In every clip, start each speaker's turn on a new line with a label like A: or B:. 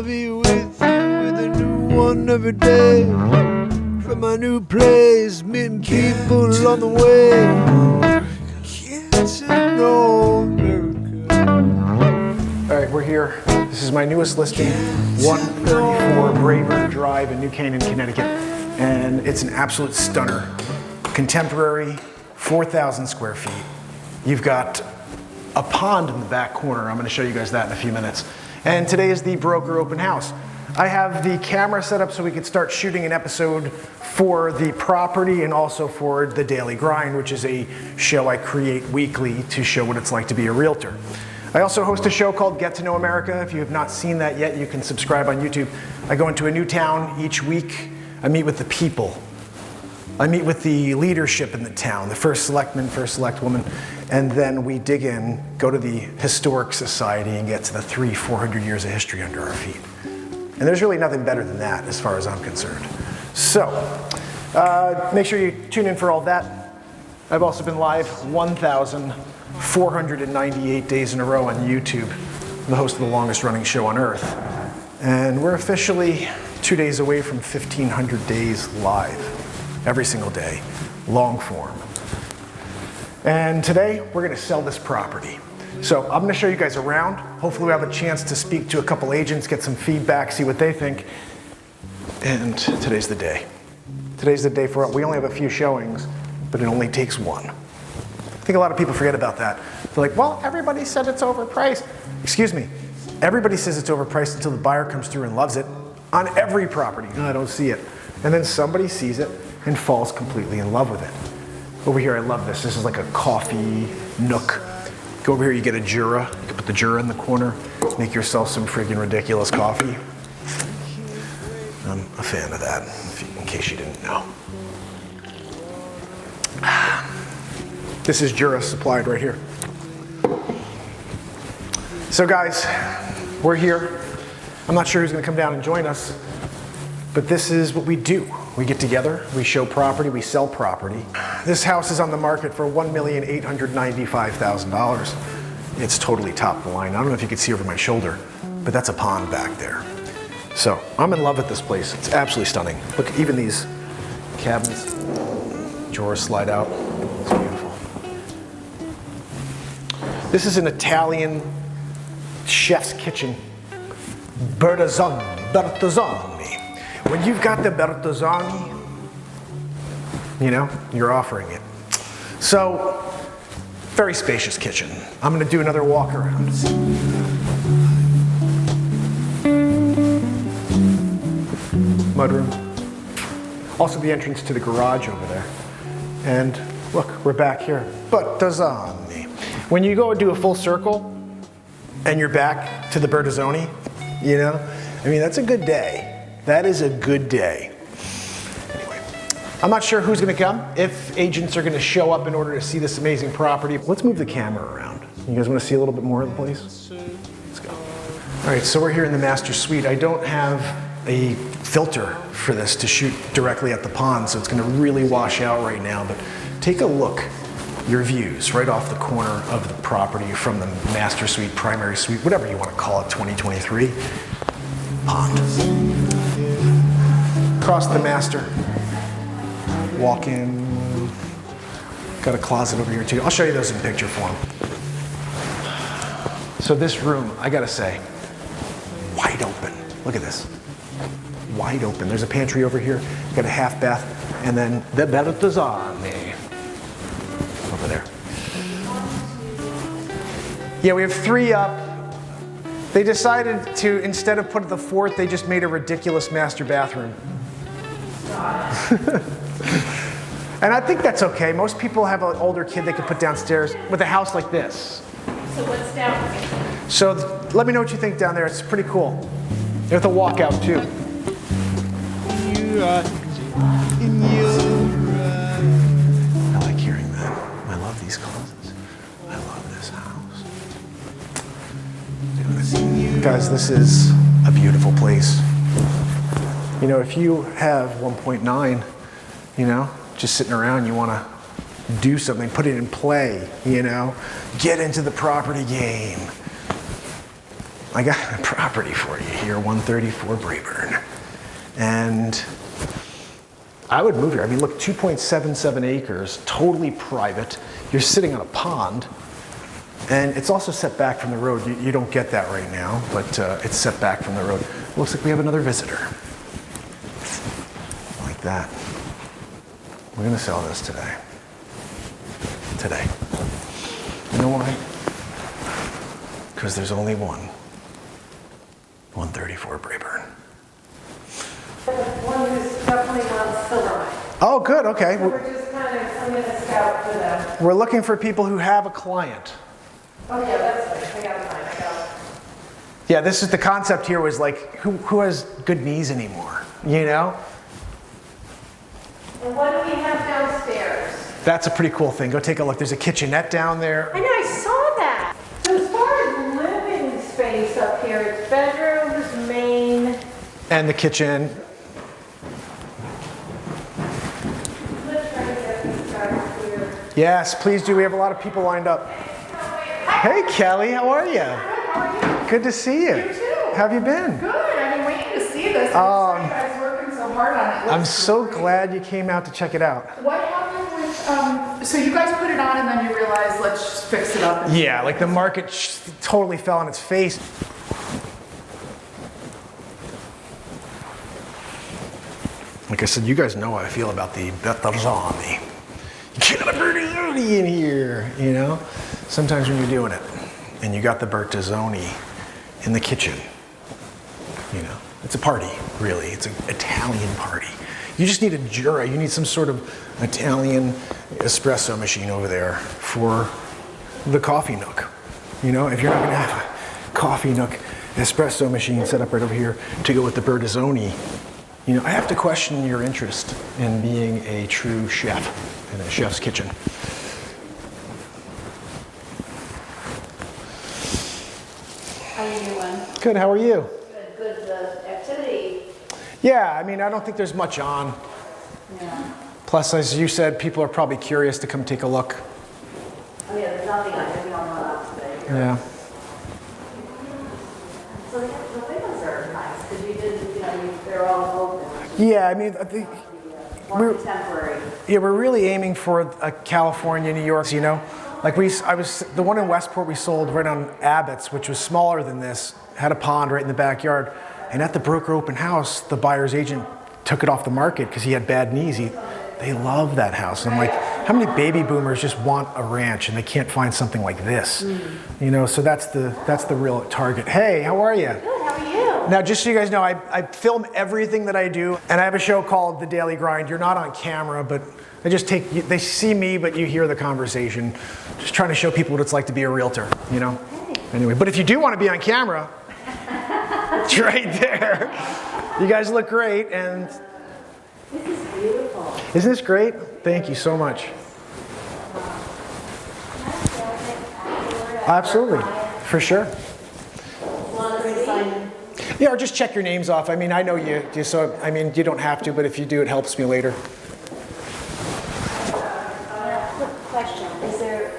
A: be with you with a new one every day. From my new place, meeting people on the way. Getting to know America.
B: All right, we're here. This is my newest listing, 134 Braeburn Drive in New Canaan, Connecticut. And it's an absolute stunner. Contemporary, 4,000 square feet. You've got a pond in the back corner. I'm going to show you guys that in a few minutes. And today is the broker open house. I have the camera set up so we could start shooting an episode for the property and also for the Daily Grind, which is a show I create weekly to show what it's like to be a realtor. I also host a show called Get to Know America. If you have not seen that yet, you can subscribe on YouTube. I go into a new town each week. I meet with the people. I meet with the leadership in the town, the first selectman, first select woman, and then we dig in, go to the historic society and get to the 300-400 years of history under our feet. And there's really nothing better than that as far as I'm concerned. So, make sure you tune in for all that. I've also been live 1,498 days in a row on YouTube, the host of the longest running show on earth. And we're officially 2 days away from 1,500 days live. Every single day, long form. And today, we're gonna sell this property. So I'm gonna show you guys around. Hopefully we have a chance to speak to a couple agents, get some feedback, see what they think. And today's the day. Today's the day for it. We only have a few showings, but it only takes one. I think a lot of people forget about that. They're like, well, everybody said it's overpriced. Excuse me, everybody says it's overpriced until the buyer comes through and loves it on every property. No, I don't see it. And then somebody sees it and falls completely in love with it. Over here, I love this. This is like a coffee nook. Go over here, you get a Jura. You can put the Jura in the corner, make yourself some friggin' ridiculous coffee. I'm a fan of that, in case you didn't know. This is Jura supplied right here. So guys, we're here. I'm not sure who's gonna come down and join us, but this is what we do. We get together, we show property, we sell property. This house is on the market for $1,895,000. It's totally top of the line. I don't know if you can see over my shoulder, but that's a pond back there. So I'm in love with this place. It's absolutely stunning. Look, even these cabinets, drawers slide out. It's beautiful. This is an Italian chef's kitchen. Bertazzoni. When you've got the Bertazzoni, you know, you're offering it. So, very spacious kitchen. I'm gonna do another walk around. Mudroom. Also the entrance to the garage over there. And look, we're back here. Bertazzoni. When you go and do a full circle and you're back to the Bertazzoni, you know, I mean, that's a good day. That is a good day. Anyway, I'm not sure who's gonna come, if agents are gonna show up in order to see this amazing property. Let's move the camera around. You guys wanna see a little bit more of the place? Let's go. All right, so we're here in the master suite. I don't have a filter for this to shoot directly at the pond, so it's gonna really wash out right now, but take a look, your views right off the corner of the property from the master suite, primary suite, whatever you wanna call it, 2023. Pond. Across the master, walk in, got a closet over here too. I'll show you those in picture form. So this room, I gotta say, wide open. Look at this, wide open. There's a pantry over here, got a half bath, and then the Bertazzoni over there. Yeah, we have 3 up. They decided to, instead of put the 4th, they just made a ridiculous master bathroom. And I think that's okay. Most people have an older kid they can put downstairs with a house like this.
C: So what's down?
B: So let me know what you think down there. It's pretty cool. There's a walkout too. I like hearing that. I love these closets. I love this house. Guys, this is a beautiful place. You know, if you have 1.9, you know, just sitting around, you want to do something, put it in play, you know, get into the property game. I got a property for you here, 134 Brayburn. And I would move here. I mean, look, 2.77 acres, totally private. You're sitting on a pond. And it's also set back from the road. You don't get that right now, but it's set back from the road. Looks like we have another visitor. Like that. We're gonna sell this today. Today. You know why? Because there's only one. 134 Brayburn.
C: One who's definitely wants Silvermine.
B: Oh, good, okay.
C: So we're just kind of, I'm gonna scout for them.
B: We're looking for people who have a client.
C: Oh yeah, that's right, I got mine, I got it.
B: Yeah, this is the concept here was like, who has good knees anymore, you know?
C: And what do we have downstairs?
B: That's a pretty cool thing. Go take a look. There's a kitchenette down there.
C: I know, I saw that. So as far as living space up here, it's bedrooms, main.
B: And the kitchen.
C: Let's try to get these guys here.
B: Yes, please do. We have a lot of people lined up. Hey, Kelly, how are you?
D: How are you?
B: Good to see you.
D: You too.
B: How have you been?
D: Good. I've been waiting to see this. I'm sorry you guys working so hard on it.
B: I'm
D: Looks
B: so
D: great.
B: glad you came out to check it out.
D: What happened with, so you guys put it on and then you realized, let's just fix it up.
B: Yeah, like the market totally fell on its face. Like I said, you guys know how I feel about the Bertazzoni. You got a Bertazzoni in here, you know? Sometimes when you're doing it, and you got the Bertazzoni in the kitchen, you know, it's a party, really. It's an Italian party. You just need a Jura. You need some sort of Italian espresso machine over there for the coffee nook. You know, if you're not gonna have a coffee nook espresso machine set up right over here to go with the Bertazzoni, you know, I have to question your interest in being a true chef in a chef's kitchen.
E: How are you doing?
B: Good, how are you?
E: Good activity.
B: Yeah, I mean, I don't think there's much on.
E: Yeah.
B: Plus, as you said, people are probably curious to come take a look.
E: Oh yeah, there's nothing on it. We don't know about today.
B: Yeah.
E: So the windows are nice because you did, you know, they're all open.
B: Yeah, I mean, I think
E: More contemporary.
B: yeah, we're really aiming for a California, New York, you know? Like the one in Westport we sold right on Abbott's, which was smaller than this, had a pond right in the backyard. And at the broker open house, the buyer's agent took it off the market because he had bad knees. They love that house. I'm like, how many baby boomers just want a ranch and they can't find something like this? You know, so that's the real target. Hey, how are you?
E: Good, how are you?
B: Now, just so you guys know, I film everything that I do, and I have a show called The Daily Grind. You're not on camera, but they see me, but you hear the conversation. Just trying to show people what it's like to be a realtor, you know? Anyway, but if you do want to be on camera, it's right there. You guys look great, and
E: This is beautiful.
B: isn't this great? Thank you so much. Absolutely, for sure. Yeah, or just check your names off. I mean, I know you, so I mean, you don't have to, but if you do, it helps me later.
E: Question, is there,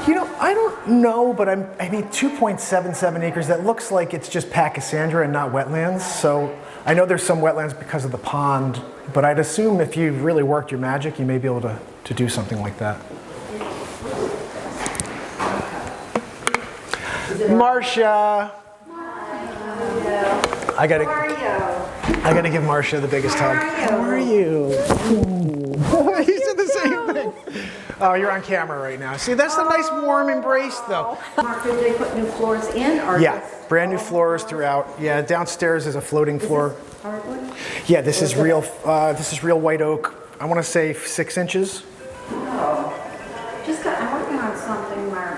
B: You know, I don't know, but I mean, 2.77 acres, that looks like it's just Pachysandra and not wetlands. So I know there's some wetlands because of the pond, but I'd assume if you really worked your magic, you may be able to do something like that. Marcia! I gotta give Marcia the biggest hug. How are you? He said the same thing. Oh, you're on camera right now. See, that's the nice warm embrace, though.
E: Mark, did they put new floors in or
B: Yeah,
E: just
B: brand new floors throughout. Yeah, downstairs is a floating floor.
E: hardwood?
B: Yeah, this is real white oak. I want to say 6 inches.
E: I'm working on something where,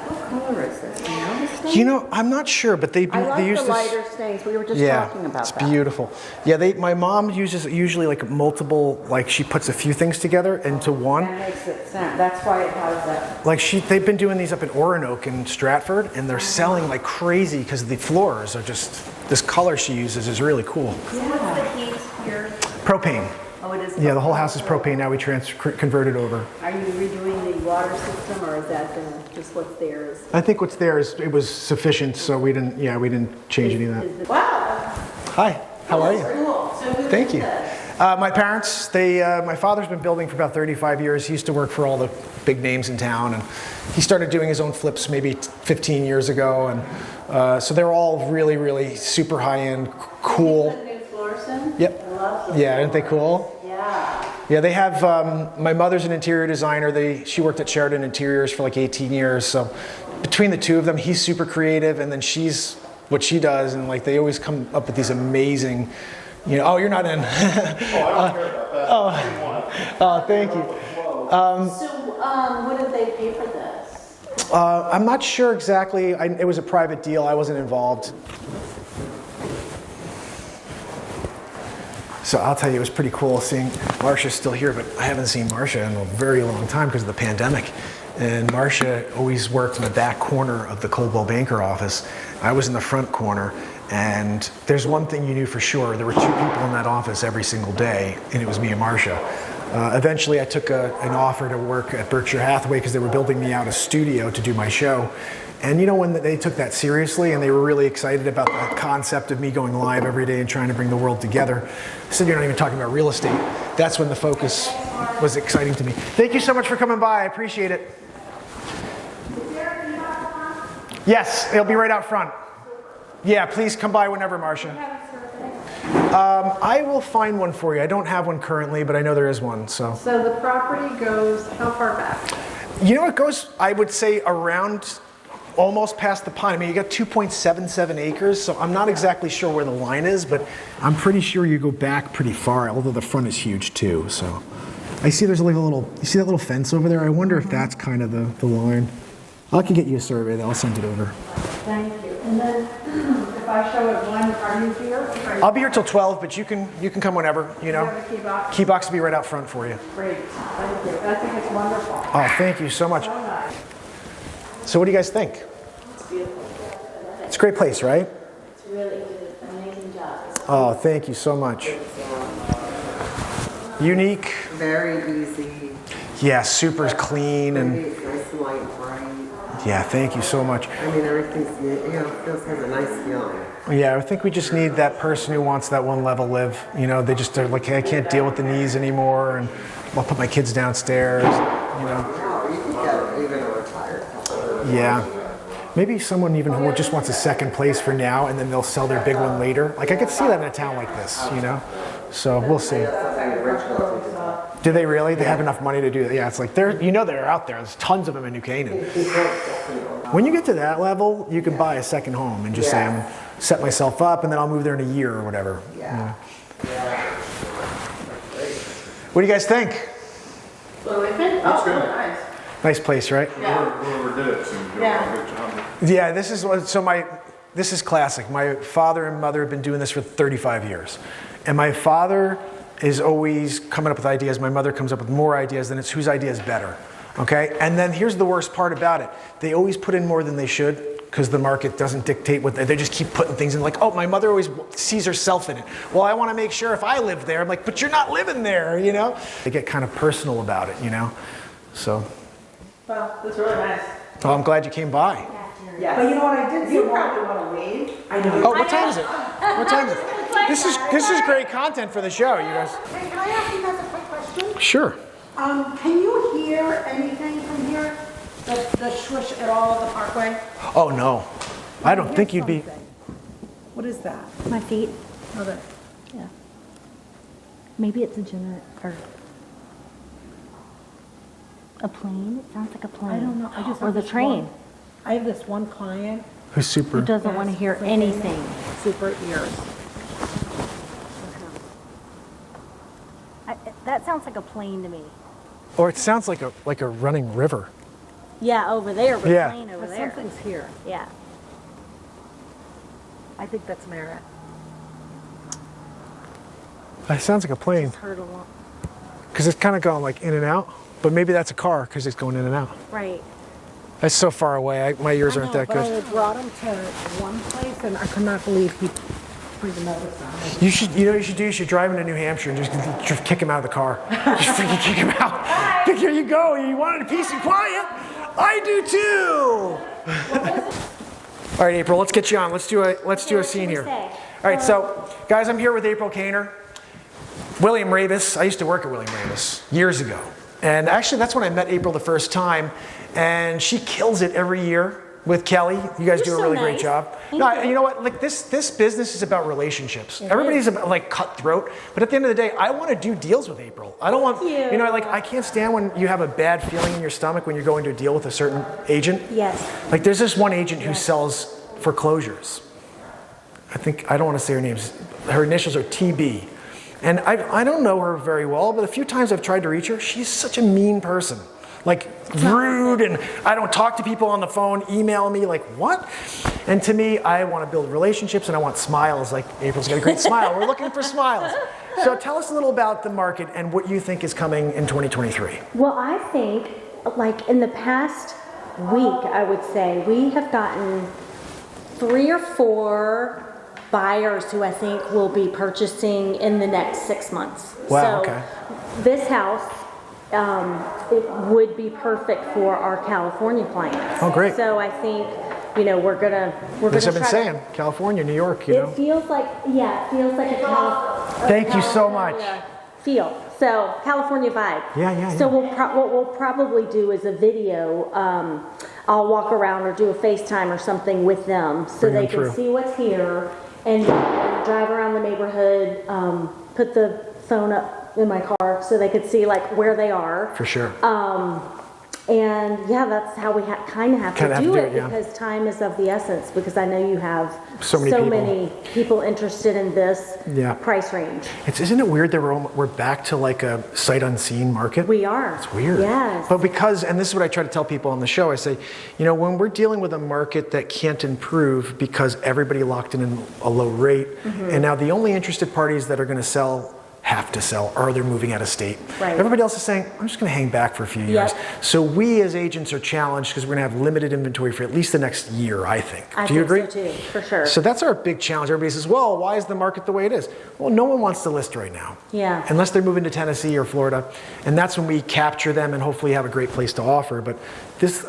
E: what color is this? Do you know this thing?
B: You know, I'm not sure, but they
E: I like
B: use
E: the
B: this.
E: lighter stains. We were just
B: Yeah,
E: talking about
B: it's
E: that.
B: beautiful. Yeah, my mom uses usually like multiple, like she puts a few things together into one.
E: That makes it sound. That's why it has that.
B: Like they've been doing these up in Oronoque and Stratford, and they're selling like crazy because the floors are just, this color she uses is really cool.
E: So what's the heat here?
B: Propane.
E: Oh, it is.
B: Yeah, the whole house is propane now. We converted over.
E: Are you redoing the water system, or is that just what's there?
B: I think what's there is, it was sufficient, so we didn't change any of that.
C: Wow.
B: Hi, how are you?
C: Cool. So who
B: Thank
C: did
B: you.
C: this?
B: My parents, my father's been building for about 35 years. He used to work for all the big names in town, and he started doing his own flips maybe 15 years ago. And so they're all really, really super high-end, cool.
E: Put new floors in?
B: Yep.
E: I love them.
B: Yeah, aren't they cool?
E: Yeah.
B: Yeah, they have, my mother's an interior designer. She worked at Sheridan Interiors for like 18 years. So between the two of them, he's super creative, and then she's what she does, and like they always come up with these amazing, oh, you're not in. Oh, thank you.
E: What did they pay for this?
B: I'm not sure exactly. It was a private deal. I wasn't involved. So I'll tell you, it was pretty cool seeing Marcia's still here, but I haven't seen Marcia in a very long time because of the pandemic. And Marcia always worked in the back corner of the Coldwell Banker office. I was in the front corner. And there's one thing you knew for sure. There were 2 people in that office every single day, and it was me and Marcia. Eventually, I took an offer to work at Berkshire Hathaway because they were building me out a studio to do my show. And when they took that seriously and they were really excited about the concept of me going live every day and trying to bring the world together, I said, you're not even talking about real estate. That's when the focus was exciting to me. Thank you so much for coming by. I appreciate it. Yes, it'll be right out front. Yeah, please come by whenever, Marcia. I will find one for you. I don't have one currently, but I know there is one. So
C: the property goes how far back?
B: It goes, I would say, around almost past the pond. I mean, you got 2.77 acres, so I'm not exactly sure where the line is, but I'm pretty sure you go back pretty far, although the front is huge too. So I see there's like a little, you see that little fence over there? I wonder if that's kind of the line. I can get you a survey, then I'll send it over.
C: Thank you. And then if I show it one, are you here?
B: I'll be here till 12, but you can come whenever,
C: You have a key box?
B: Key box will be right out front for you.
C: Great. Thank you. I think it's wonderful.
B: Oh, thank you so much.
C: So nice.
B: So what do you guys think?
E: It's beautiful.
B: It's a great place, right?
E: It's really good. Amazing job.
B: Oh, thank you so much. Unique.
F: Very easy.
B: Yeah, super clean and
F: It's nice and light and bright.
B: yeah, thank you so much.
F: I mean, everything's, feels has a nice feeling.
B: Yeah, I think we just need that person who wants that one level live. They just are like, hey, I can't deal with the knees anymore, and I'll put my kids downstairs.
F: Oh, you can get even a retired couple.
B: Yeah. Maybe someone even who just wants a second place for now, and then they'll sell their big one later. Like I could see that in a town like this, So we'll see.
F: Something original.
B: Do they really? They have enough money to do that? Yeah, it's like they're out there. There's tons of them in New Canaan. When you get to that level, you can buy a second home and just say, I'm set myself up, and then I'll move there in a year or whatever.
F: Yeah.
B: What do you guys think?
C: What do we think? Oh, really nice.
B: Nice place, right?
G: Whoever did it seemed to do a good job.
B: Yeah, this is classic. My father and mother have been doing this for 35 years. And my father is always coming up with ideas. My mother comes up with more ideas, then it's whose idea is better. Okay? And then here's the worst part about it. They always put in more than they should because the market doesn't dictate what they just keep putting things in. Like, oh, my mother always sees herself in it. Well, I want to make sure if I live there. I'm like, but you're not living there, They get kind of personal about it, So,
C: Well, that's really nice.
B: well, I'm glad you came by.
C: Yes. But you know what I did? You probably want to leave. I know.
B: Oh, what time is it? What time is it? This is great content for the show, you guys.
H: Hey, can I ask you guys a quick question?
B: Sure.
H: Can you hear anything from here? The swish at all of the parkway?
B: Oh no, I don't think you'd be.
H: What is that?
I: My feet.
H: Oh, that.
I: Yeah. Maybe it's a generator or a plane. It sounds like a plane.
H: I don't know. I just
I: or
H: have
I: the
H: this
I: train.
H: I have this one client
B: Who's super?
I: Who doesn't want to hear anything?
H: super ears.
I: That sounds like a plane to me.
B: Or it sounds like a running river.
I: Yeah, over there, but
B: Yeah.
I: plane over
H: But
I: there.
H: something's here.
I: Yeah.
H: I think that's Merritt.
B: It sounds like a plane
I: Heard a lot.
B: because it's kind of going like in and out. But maybe that's a car because it's going in and out.
I: Right.
B: That's so far away. My ears aren't that
H: But I
B: good.
H: brought him to one place and I could not believe he freaking noticed that.
B: You should, what you should do? You should drive into New Hampshire and just kick him out of the car. Just freaking kick him out. Here you go. You wanted peace and quiet. I do too. All right, April, let's get you on. Let's do a scene here. All right, so guys, I'm here with April Kaner. William Ravis. I used to work at William Ravis years ago. And actually, that's when I met April the first time. And she kills it every year with Kelly. You guys do a really great job. No, you know what? Like this business is about relationships. Everybody's about like cutthroat, but at the end of the day, I want to do deals with April. I don't want, you know, like I can't stand when you have a bad feeling in your stomach when you're going to a deal with a certain agent.
I: Yes.
B: Like there's this one agent who sells foreclosures. I don't want to say her names. Her initials are TB. And I don't know her very well, but a few times I've tried to reach her, she's such a mean person. Like rude, and I don't talk to people on the phone, email me, like what? And to me, I want to build relationships and I want smiles, like April's got a great smile. We're looking for smiles. So tell us a little about the market and what you think is coming in 2023.
I: Well, I think like in the past week, I would say we have gotten 3 or 4 buyers who I think will be purchasing in the next 6 months.
B: Wow,
I: so
B: okay.
I: This house, it would be perfect for our California clients.
B: Oh, great.
I: So I think, you know, we're gonna
B: As I've been saying, California, New York, you know.
I: It feels like a California.
B: Thank you so much.
I: Feel. So California vibe.
B: Yeah.
I: So what we'll probably do is a video. I'll walk around or do a FaceTime or something with them so they can see what's here and drive around the neighborhood. Put the phone up in my car so they could see like where they are.
B: For sure.
I: And yeah, that's how we kind of have to do it because time is of the essence. Because I know you have so many people interested in this price range.
B: Isn't it weird that we're back to like a sight unseen market?
I: We are.
B: It's weird.
I: Yes.
B: But because, and this is what I try to tell people on the show, I say, you know, when we're dealing with a market that can't improve because everybody locked in a low rate, and now the only interested parties that are going to sell have to sell or they're moving out of state.
I: Right.
B: Everybody else is saying, I'm just going to hang back for a few years. So we as agents are challenged because we're going to have limited inventory for at least the next year, I think. Do you agree?
I: I think so too, for sure.
B: So that's our big challenge. Everybody says, well, why is the market the way it is? Well, no one wants to list right now.
I: Yeah.
B: Unless they're moving to Tennessee or Florida. And that's when we capture them and hopefully have a great place to offer. But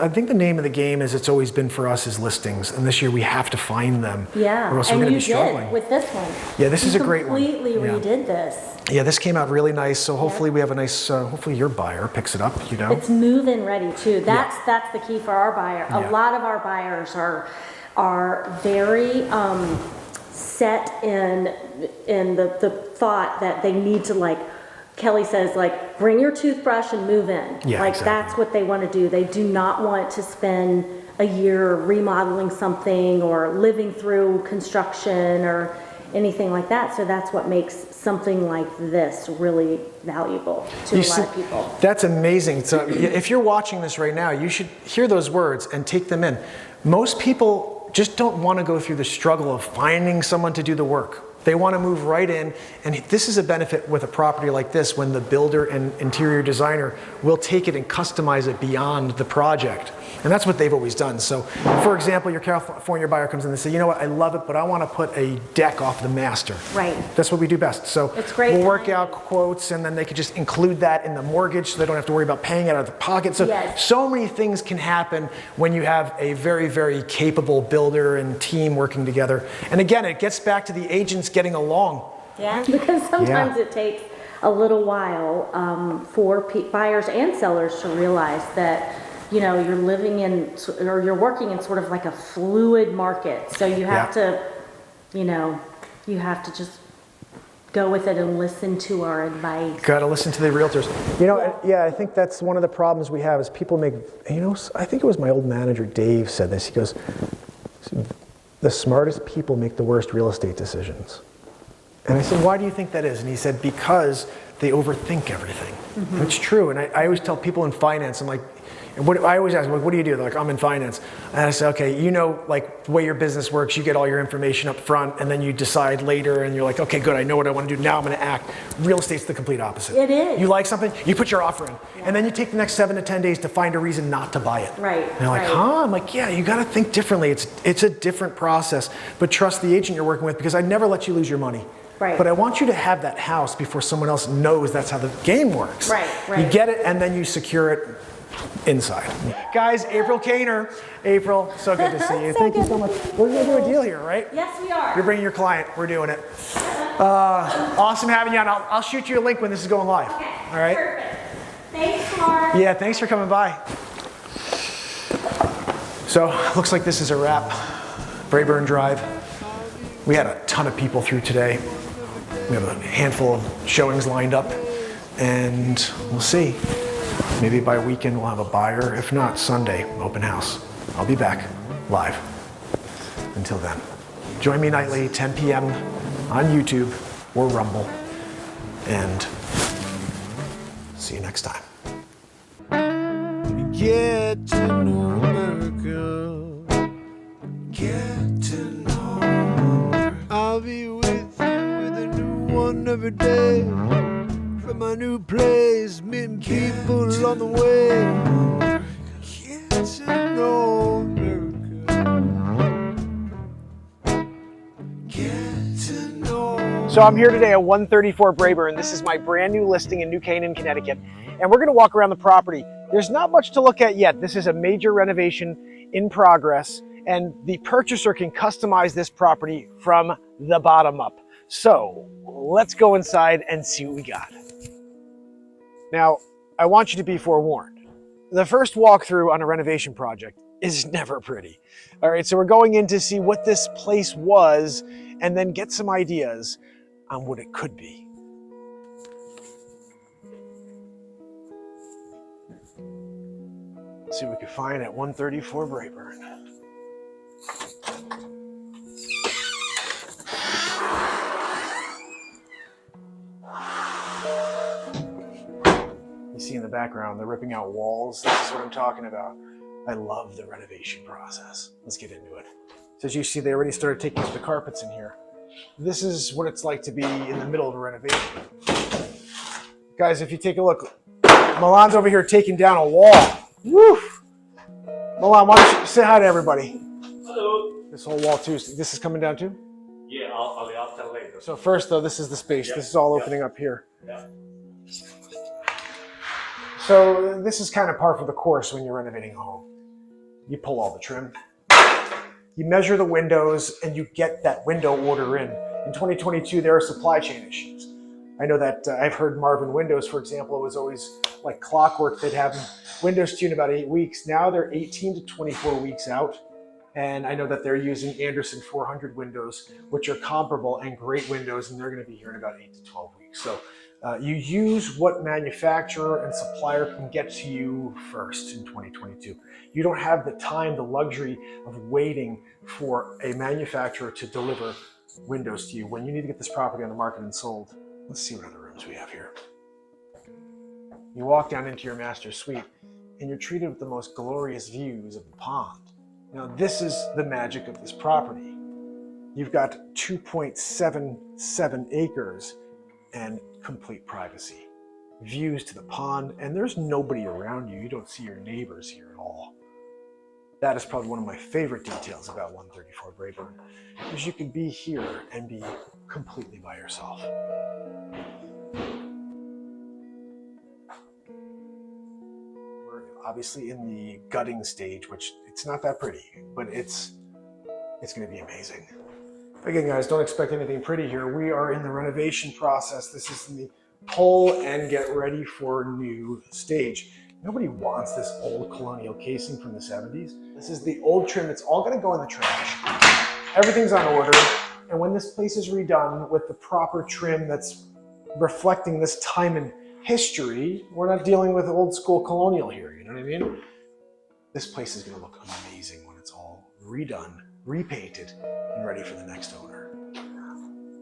B: I think the name of the game is it's always been for us is listings. And this year we have to find them.
I: Yeah.
B: Or else we're going to be struggling.
I: And you did with this one.
B: Yeah, this is a great one.
I: Completely redid this.
B: Yeah, this came out really nice. So hopefully we have a nice, hopefully your buyer picks it up, you know.
I: It's move-in ready too. That's the key for our buyer.
B: Yeah.
I: A lot of our buyers are very set in the thought that they need to, like Kelly says, like bring your toothbrush and move in.
B: Yeah,
I: like
B: exactly.
I: That's what they want to do. They do not want to spend a year remodeling something or living through construction or anything like that. So that's what makes something like this really valuable to a lot of people.
B: That's amazing. So if you're watching this right now, you should hear those words and take them in. Most people just don't want to go through the struggle of finding someone to do the work. They want to move right in, and this is a benefit with a property like this when the builder and interior designer will take it and customize it beyond the project. And that's what they've always done. So, for example, your California buyer comes in and they say, you know what, I love it, but I want to put a deck off the master.
I: Right.
B: That's what we do best. So
I: it's great.
B: We'll work out quotes, and then they could just include that in the mortgage so they don't have to worry about paying it out of the pocket. So, so many things can happen when you have a very, very capable builder and team working together. And again, it gets back to the agents getting along.
I: Yeah, because sometimes it takes a little while for buyers and sellers to realize that, you know, you're living in, or you're working in sort of like a fluid market. So you have to, you know, you have to just go with it and listen to our advice.
B: Got to listen to the realtors. You know, I think that's one of the problems we have is people make, you know, I think it was my old manager, Dave, said this. He goes, the smartest people make the worst real estate decisions. And I said, why do you think that is? And he said, because they overthink everything. Mm-hmm. It's true. And I always tell people in finance, I'm like, I always ask, like, what do you do? They're like, I'm in finance. And I say, okay, you know, like the way your business works, you get all your information up front and then you decide later and you're like, okay, good, I know what I want to do. Now I'm going to act. Real estate's the complete opposite.
I: It is.
B: You like something, you put your offer in. Yeah. And then you take the next 7 to 10 days to find a reason not to buy it.
I: Right.
B: And they're like, huh? I'm like, yeah, you got to think differently. It's a different process. But trust the agent you're working with because I'd never let you lose your money.
I: Right.
B: But I want you to have that house before someone else knows knows that's how the game works.
I: Right.
B: You get it and then you secure it inside. Guys, April Kaner. April, so good to see you. Thank you so much. We're going to do a deal here, right?
I: Yes, we are.
B: You're bringing your client. We're doing it. Awesome having you on. I'll shoot you a link when this is going live.
I: Okay.
B: All right?
I: Perfect. Thanks, Mark.
B: Yeah, thanks for coming by. So, looks like this is a wrap. Brayburn Drive. We had a ton of people through today. We have a handful of showings lined up, and we'll see. Maybe by weekend we'll have a buyer. If not, Sunday, open house. I'll be back live. Until then, join me nightly, 10 p.m. on YouTube or Rumble, and see you next time.
A: Get to know America. Get to know her. I'll be with you with a new one every day. From my new place, meeting people on the way. Get to know America. Get to know.
B: So I'm here today at 134 Brayburn. This is my brand new listing in New Canaan, Connecticut. And we're gonna walk around the property. There's not much to look at yet. This is a major renovation in progress, and the purchaser can customize this property from the bottom up. So let's go inside and see what we got. Now, I want you to be forewarned. The first walkthrough on a renovation project is never pretty. All right, so we're going in to see what this place was and then get some ideas on what it could be. See what we can find at 134 Brayburn. You see in the background, they're ripping out walls. This is what I'm talking about. I love the renovation process. Let's get into it. So as you see, they already started taking up the carpets in here. This is what it's like to be in the middle of a renovation. Guys, if you take a look, Milan's over here taking down a wall. Woo! Milan, why don't you say hi to everybody?
J: Hello.
B: This whole wall too, this is coming down too?
J: Yeah, I'll tell later.
B: So first though, this is the space.
J: Yeah.
B: This is all opening up here.
J: Yeah.
B: So this is kind of par for the course when you're renovating a home. You pull all the trim, you measure the windows, and you get that window order in. In 2022, there are supply chain issues. I know that I've heard Marvin Windows, for example, it was always like clockwork. They'd have windows to in about 8 weeks. Now they're 18 to 24 weeks out. And I know that they're using Anderson 400 windows, which are comparable and great windows, and they're going to be here in about 8 to 12 weeks. So you use what manufacturer and supplier can get to you first in 2022. You don't have the time, the luxury of waiting for a manufacturer to deliver windows to you when you need to get this property on the market and sold. Let's see what other rooms we have here. You walk down into your master suite and you're treated with the most glorious views of the pond. Now, this is the magic of this property. You've got 2.77 acres and complete privacy. Views to the pond, and there's nobody around you. You don't see your neighbors here at all. That is probably one of my favorite details about 134 Brayburn, is you can be here and be completely by yourself. We're obviously in the gutting stage, which it's not that pretty, but it's going to be amazing. Again, guys, don't expect anything pretty here. We are in the renovation process. This is the pull and get ready for new stage. Nobody wants this old colonial casing from the 70s. This is the old trim. It's all going to go in the trash. Everything's on order. And when this place is redone with the proper trim that's reflecting this time in history, we're not dealing with old school colonial here. You know what I mean? This place is going to look amazing when it's all redone, repainted, and ready for the next owner.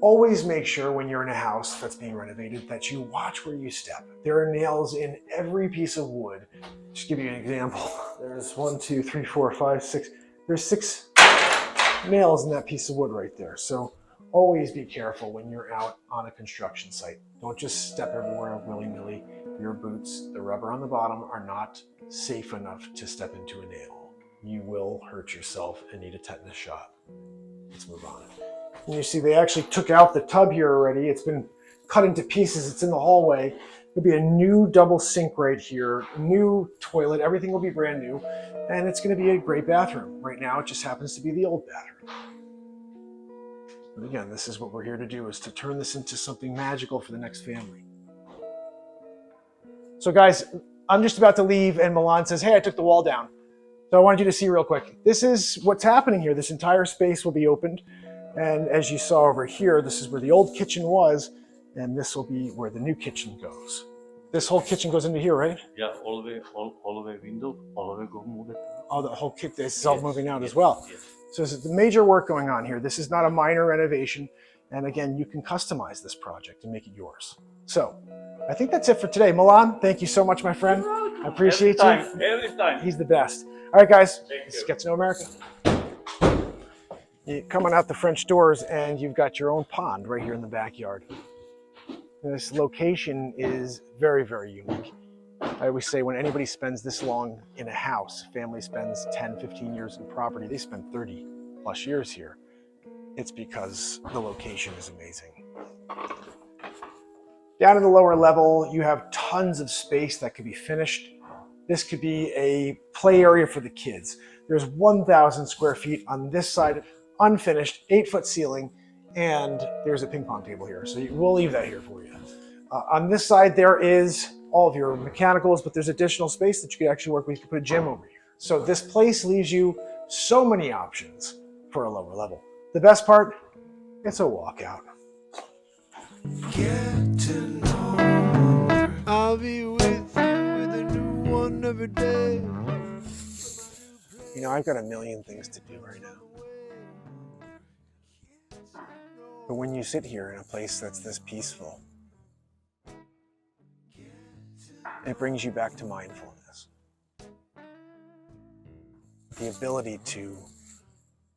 B: Always make sure when you're in a house that's being renovated that you watch where you step. There are nails in every piece of wood. Just give you an example. There's 1, 2, 3, 4, 5, 6. There's 6 nails in that piece of wood right there. So always be careful when you're out on a construction site. Don't just step everywhere willy-nilly. Your boots, the rubber on the bottom, are not safe enough to step into a nail. You will hurt yourself and need a tetanus shot. Let's move on. And you see they actually took out the tub here already. It's been cut into pieces. It's in the hallway. There'll be a new double sink right here, new toilet. Everything will be brand new. And it's going to be a great bathroom. Right now, it just happens to be the old bathroom. And again, this is what we're here to do, is to turn this into something magical for the next family. So guys, I'm just about to leave and Milan says, hey, I took the wall down. So I wanted you to see real quick. This is what's happening here. This entire space will be opened. And as you saw over here, this is where the old kitchen was. And this will be where the new kitchen goes. This whole kitchen goes into here, right?
J: Yeah, all the way window, all the way go move it.
B: Oh, the whole kit, this is all moving out as well.
J: Yes.
B: So this is the major work going on here. This is not a minor renovation. And again, you can customize this project and make it yours. So I think that's it for today. Milan, thank you so much, my friend. I appreciate you.
J: Every time.
B: He's the best. All right, guys,
J: Thank
B: let's
J: you.
B: get to know America. You're coming out the French doors and you've got your own pond right here in the backyard. And this location is very, very unique. I always say when anybody spends this long in a house, family spends 10, 15 years in property, they spend 30 plus years here. It's because the location is amazing. Down in the lower level, you have tons of space that could be finished. This could be a play area for the kids. There's 1,000 square feet on this side, unfinished, 8-foot ceiling, and there's a ping pong table here. So we'll leave that here for you. On this side, there is all of your mechanicals, but there's additional space that you could actually work with. You could put a gym over here. So this place leaves you so many options for a lower level. The best part, it's a walkout.
A: Get to know. I'll be with you with a new one every day.
B: You know, I've got a million things to do right now. But when you sit here in a place that's this peaceful, it brings you back to mindfulness. The ability to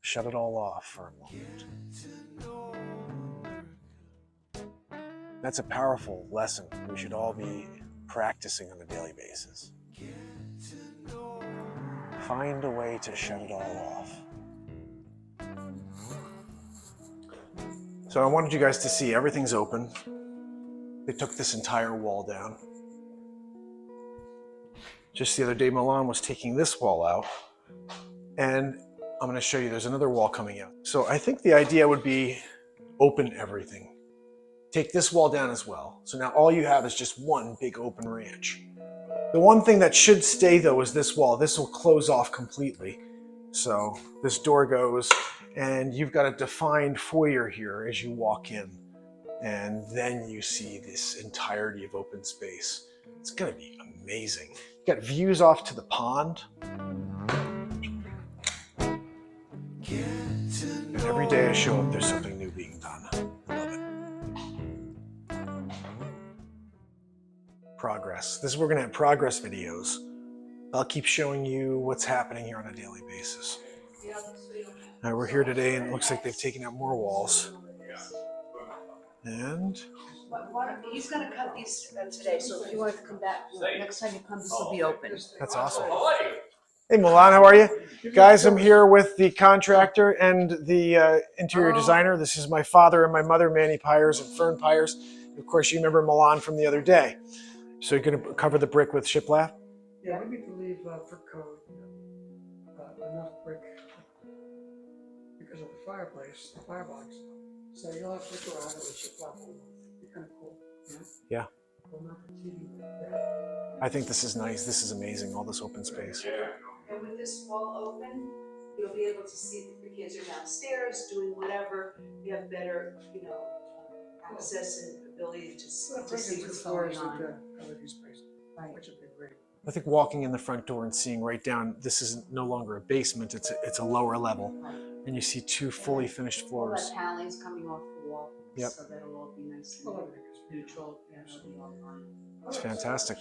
B: shut it all off for a moment. That's a powerful lesson we should all be practicing on a daily basis. Find a way to shut it all off. So I wanted you guys to see everything's open. They took this entire wall down. Just the other day, Milan was taking this wall out, and I'm going to show you there's another wall coming out. So I think the idea would be open everything. Take this wall down as well. So now all you have is just one big open ranch. The one thing that should stay though is this wall. This will close off completely. So this door goes, and you've got a defined foyer here as you walk in. And then you see this entirety of open space. It's going to be amazing. You've got views off to the pond. And every day I show up, there's something new being done. I love it. Progress. This is where we're going to have progress videos. I'll keep showing you what's happening here on a daily basis. All right, we're here today and it looks like they've taken out more walls. And
H: He's gonna cut these today, so if you want to come back, next time you come, this will be open.
B: that's awesome.
J: How are you?
B: Hey Milan, how are you? Guys, I'm here with the contractor and the interior designer. This is my father and my mother, Manny Pires and Fern Pires. Of course, you remember Milan from the other day. So you're going to cover the brick with shiplap?
K: Yeah, we need to leave for code enough brick because of the fireplace, the firebox. So you'll have to look around it with shiplap. Be kind of cool.
B: Yeah.
K: We'll mount the TV there.
B: I think this is nice. This is amazing, all this open space.
E: And with this wall open, you'll be able to see that the kids are downstairs doing whatever. You have better, access and ability to see what's going on.
K: Right. Which would be great.
B: I think walking in the front door and seeing right down, this is no longer a basement, it's a lower level. And you see two fully finished
E: All
B: floors.
E: that paneling's coming off the wall.
B: Yep.
E: So that'll all be nice and neutral. It'll be all fine.
B: It's fantastic.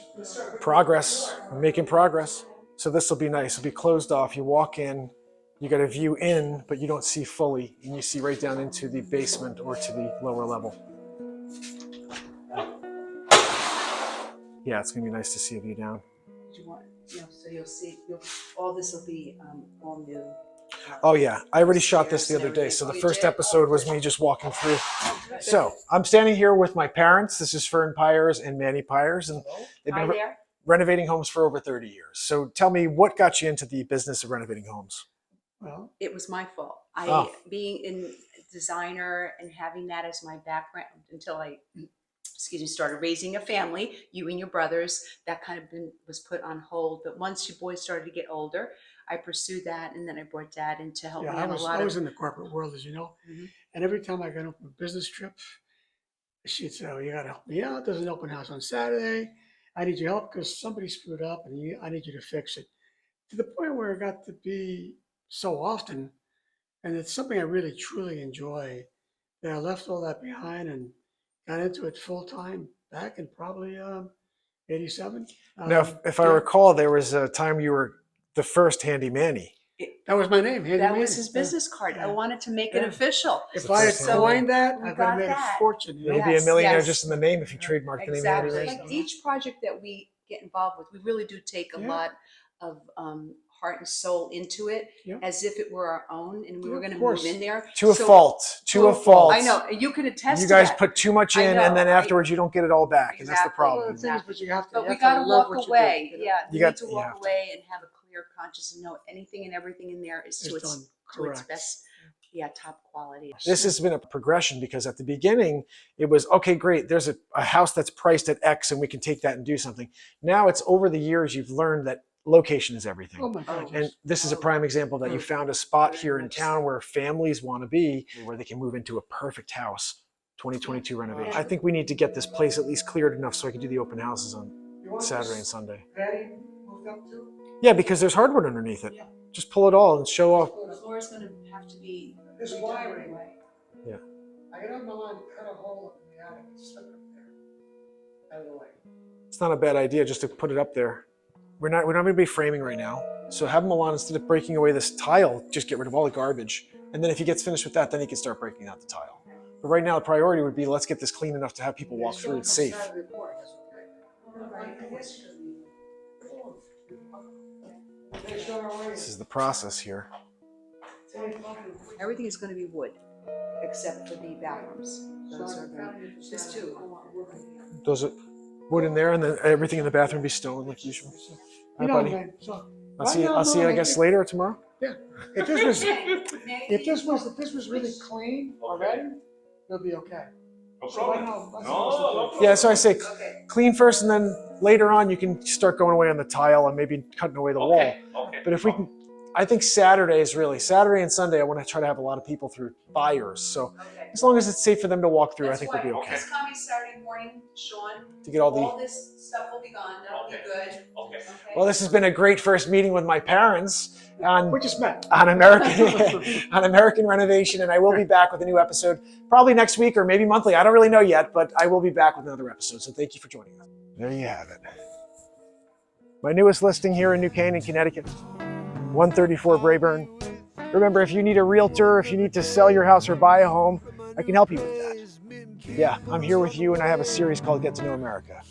B: Progress, we're making progress. So this will be nice, it'll be closed off. You walk in, you got a view in, but you don't see fully, and you see right down into the basement or to the lower level. Yeah, it's gonna be nice to see a view down.
E: You want, so you'll see, all this will be all new.
B: Oh yeah, I already shot this the other day. So the first episode was me just walking through. So I'm standing here with my parents. This is Fern Pires and Manny Pires, and they've been renovating homes for over 30 years. So tell me, what got you into the business of renovating homes?
E: Well, it was my fault. Being in designer and having that as my background until I, started raising a family, you and your brothers, that kind of was put on hold. But once your boys started to get older, I pursued that, and then I brought Dad in to help me on a lot of.
K: I was in the corporate world, as you know, and every time I got up on business trips, she'd say, "Oh, you got to help me out. There's an open house on Saturday. I need your help because somebody screwed up, and I need you to fix it." To the point where it got to be so often, and it's something I really truly enjoy, that I left all that behind and got into it full time back in probably 87.
B: Now, if I recall, there was a time you were the first Handy Manny.
K: That was my name.
E: That was his business card. I wanted to make it official.
K: If I had coined that, I would have made a fortune.
B: You'd be a millionaire just in the name if you trademarked the name Handy Manny.
E: Like each project that we get involved with, we really do take a lot of heart and soul into it, as if it were our own, and we were going to move in there.
B: To a fault. I
E: know. You can attest
B: to that. You guys
E: that.
B: put too much in, and then afterwards you don't get it all back, and that's the problem.
K: But you have to.
E: But we got to walk away.
K: You
E: need to walk away and have a clear conscience and know anything and everything in there is to its best. Top quality.
B: This has been a progression, because at the beginning it was, okay, great, there's a house that's priced at X and we can take that and do something. Now it's over the years you've learned that location is everything.
K: Oh my God,
B: and this is a prime example that you found a spot here in town where families want to be, where they can move into a perfect house. 2022 renovation. I think we need to get this place at least cleared enough so I can do the open houses on Saturday and Sunday. Yeah, because there's hardwood underneath it. Just pull it all and show off.
E: The floor is going to have to be
K: this wiring.
B: Yeah.
K: I got on the line, cut a hole in the attic, and slip it up there. Out of the way.
B: It's not a bad idea just to put it up there. We're not going to be framing right now. So have Milan, instead of breaking away this tile, just get rid of all the garbage. And then if he gets finished with that, then he can start breaking out the tile. But right now the priority would be, let's get this clean enough to have people walk through it safe. This is the process here.
E: Everything is going to be wood, except for the bathrooms. Those are this too.
B: Those are wood in there, and then everything in the bathroom be stone like usual. All right, buddy. I'll see you, I guess, later or tomorrow.
K: Yeah. If this was really clean already, it'll be okay.
G: No problem.
B: Yeah, so I say clean first, and then later on you can start going away on the tile and maybe cutting away the wall. But if we can, I think Saturday and Sunday I want to try to have a lot of people through buyers. So as long as it's safe for them to walk through, I think we'll be okay.
E: Just coming Saturday morning, Sean.
B: To get all
E: this stuff will be gone. That'll be good. Okay.
B: Well, this has been a great first meeting with my parents
K: we just met
B: on American Renovation, and I will be back with a new episode probably next week or maybe monthly. I don't really know yet, but I will be back with another episode. So thank you for joining us. There you have it. My newest listing here in New Canaan, Connecticut, 134 Brayburn. Remember, if you need a realtor, if you need to sell your house or buy a home, I can help you with that. Yeah, I'm here with you, and I have a series called Get to Know America.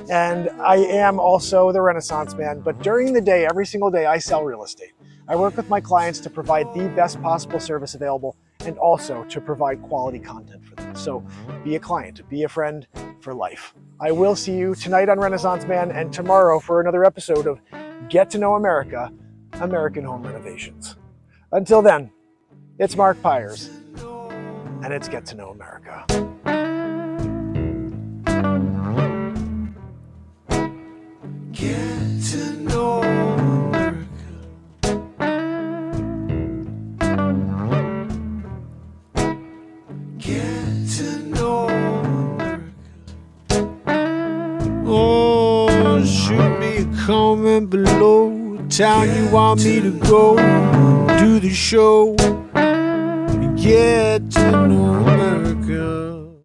B: And I am also the Renaissance Man, but during the day, every single day, I sell real estate. I work with my clients to provide the best possible service available and also to provide quality content for them. So be a client, be a friend for life. I will see you tonight on Renaissance Man and tomorrow for another episode of Get to Know America, American Home Renovations. Until then, it's Mark Pires, and it's Get to Know America.
A: Get to know America. Get to know America. Oh, shoot me a comment below. Town you want me to go do the show. Get to know